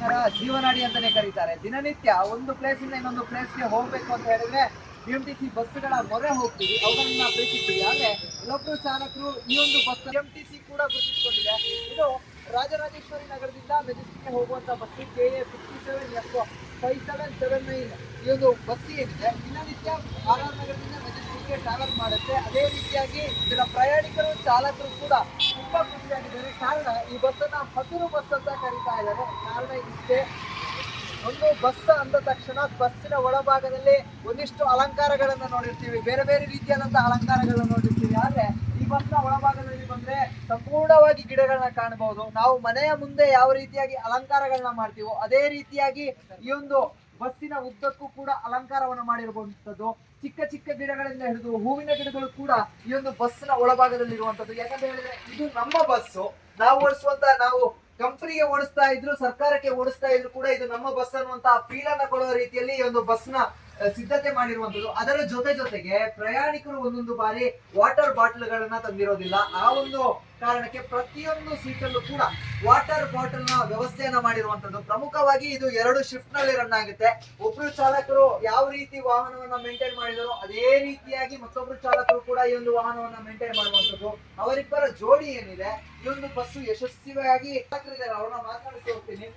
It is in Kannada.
ಪ್ರಯಾಣಿಕರ ಜೀವನಾಡಿ ಅಂತಾನೆ ಕರೀತಾರೆ. ದಿನನಿತ್ಯ ಒಂದು ಪ್ಲೇಸ್ ಇಂದ ಇನ್ನೊಂದು ಪ್ಲೇಸ್ಗೆ ಹೋಗ್ಬೇಕು ಅಂತ ಹೇಳಿದ್ರೆ ಬಿಎಂಟಿಸಿ ಬಸ್ಗಳ ಮೊರೆ ಹೋಗ್ತೀವಿ, ಅವುಗಳನ್ನ ಪ್ರೀತಿಸ್ತೀವಿ. ಆದ್ರೆ ಕೆಲವೊಬ್ರು ಚಾಲಕರು ಈ ಒಂದು ಬಸ್ ಬಿಎಂಟಿಸಿ ಕೂಡ ಗುರುತಿಸಿಕೊಂಡಿದೆ. ಇದು ರಾಜರಾಜೇಶ್ವರಿ ನಗರದಿಂದ ಮೆಜೆಸ್ಟಿಕ್ಗೆ ಹೋಗುವಂತ ಬಸ್ KA57F5779 ಈ ಒಂದು ಬಸ್ ಏನಿದೆ ದಿನನಿತ್ಯ RR ನಗರದಿಂದ ಮೆಜೆಸ್ಟಿಕ್ಗೆ ಟ್ರಾವೆಲ್ ಮಾಡುತ್ತೆ. ಅದೇ ರೀತಿಯಾಗಿ ಇದರ ಪ್ರಯಾಣಿಕರು ಚಾಲಕರು ಕೂಡ ತುಂಬಾ ಖುಷಿಯಾಗಿದ್ದಾರೆ. ಕಾರಣ ಈ ಬಸ್ಸನ್ನ ಹಸಿರು ಬಸ್ ಅಂತ ಕರೀತಾ ಇದ್ದಾರೆ. ಕಾರಣ ಇಷ್ಟೇ, ಒಂದು ಬಸ್ ಅಂದ ತಕ್ಷಣ ಬಸ್ಸಿನ ಒಳಭಾಗದಲ್ಲಿ ಒಂದಿಷ್ಟು ಅಲಂಕಾರಗಳನ್ನ ನೋಡಿರ್ತೀವಿ, ಬೇರೆ ಬೇರೆ ರೀತಿಯಾದಂತಹ ಅಲಂಕಾರಗಳನ್ನ ನೋಡಿರ್ತೀವಿ. ಆದ್ರೆ ಈ ಬಸ್ನ ಒಳಭಾಗದಲ್ಲಿ ಬಂದ್ರೆ ಸಂಪೂರ್ಣವಾಗಿ ಗಿಡಗಳನ್ನ ಕಾಣಬಹುದು. ನಾವು ಮನೆಯ ಮುಂದೆ ಯಾವ ರೀತಿಯಾಗಿ ಅಲಂಕಾರಗಳನ್ನ ಮಾಡ್ತೀವೋ ಅದೇ ರೀತಿಯಾಗಿ ಈ ಒಂದು ಬಸ್ಸಿನ ಉದ್ದಕ್ಕೂ ಕೂಡ ಅಲಂಕಾರವನ್ನು ಮಾಡಿರುವಂತದ್ದು. ಚಿಕ್ಕ ಚಿಕ್ಕ ಗಿಡಗಳಿಂದ ಹಿಡಿದು ಹೂವಿನ ಗಿಡಗಳು ಕೂಡ ಈ ಒಂದು ಬಸ್ನ ಒಳಭಾಗದಲ್ಲಿ ಇರುವಂತದ್ದು. ಯಾಕಂತ ಹೇಳಿದ್ರೆ ಇದು ನಮ್ಮ ಬಸ್ಸು, ನಾವು ನಾವು ಕಂಪನಿಗೆ ಓಡಿಸ್ತಾ ಇದ್ರು, ಸರ್ಕಾರಕ್ಕೆ ಓಡಿಸ್ತಾ ಇದ್ರು ಕೂಡ ಇದು ನಮ್ಮ ಬಸ್ ಅನ್ನುವಂತ ಫೀಲ್ ಅನ್ನ ಕೊಡುವ ರೀತಿಯಲ್ಲಿ ಈ ಒಂದು ಬಸ್ನ ಸಿದ್ಧತೆ ಮಾಡಿರುವಂತದ್ದು. ಅದರ ಜೊತೆಗೆ ಪ್ರಯಾಣಿಕರು ಒಂದೊಂದು ಬಾರಿ ವಾಟರ್ ಬಾಟಲ್ಗಳನ್ನ ತಂದಿರೋದಿಲ್ಲ. ಆ ಒಂದು ಕಾರಣಕ್ಕೆ ಪ್ರತಿಯೊಂದು ಸೀಟಲ್ಲೂ ಕೂಡ ವಾಟರ್ ಬಾಟಲ್ ನ ವ್ಯವಸ್ಥೆಯನ್ನ ಮಾಡಿರುವಂತದ್ದು. ಪ್ರಮುಖವಾಗಿ ಇದು 2 ಶಿಫ್ಟ್ ನಲ್ಲಿ ರನ್ ಆಗುತ್ತೆ. ಒಬ್ರು ಚಾಲಕರು ಯಾವ ರೀತಿ ವಾಹನವನ್ನ ಮೇಂಟೈನ್ ಮಾಡಿದಾರೋ ಅದೇ ರೀತಿಯಾಗಿ ಮತ್ತೊಬ್ರು ಚಾಲಕರು ಕೂಡ ಈ ಒಂದು ವಾಹನವನ್ನ ಮೇಂಟೈನ್ ಮಾಡುವಂತದ್ದು. ಅವರಿಬ್ಬರ ಜೋಡಿ ಏನಿದೆ, ಈ ಒಂದು ಬಸ್ಸು ಯಶಸ್ವಿಯಾಗಿ ಅವ್ರನ್ನ ಮಾತನಾಡಿಸಿ ಹೋಗ್ತೀನಿ.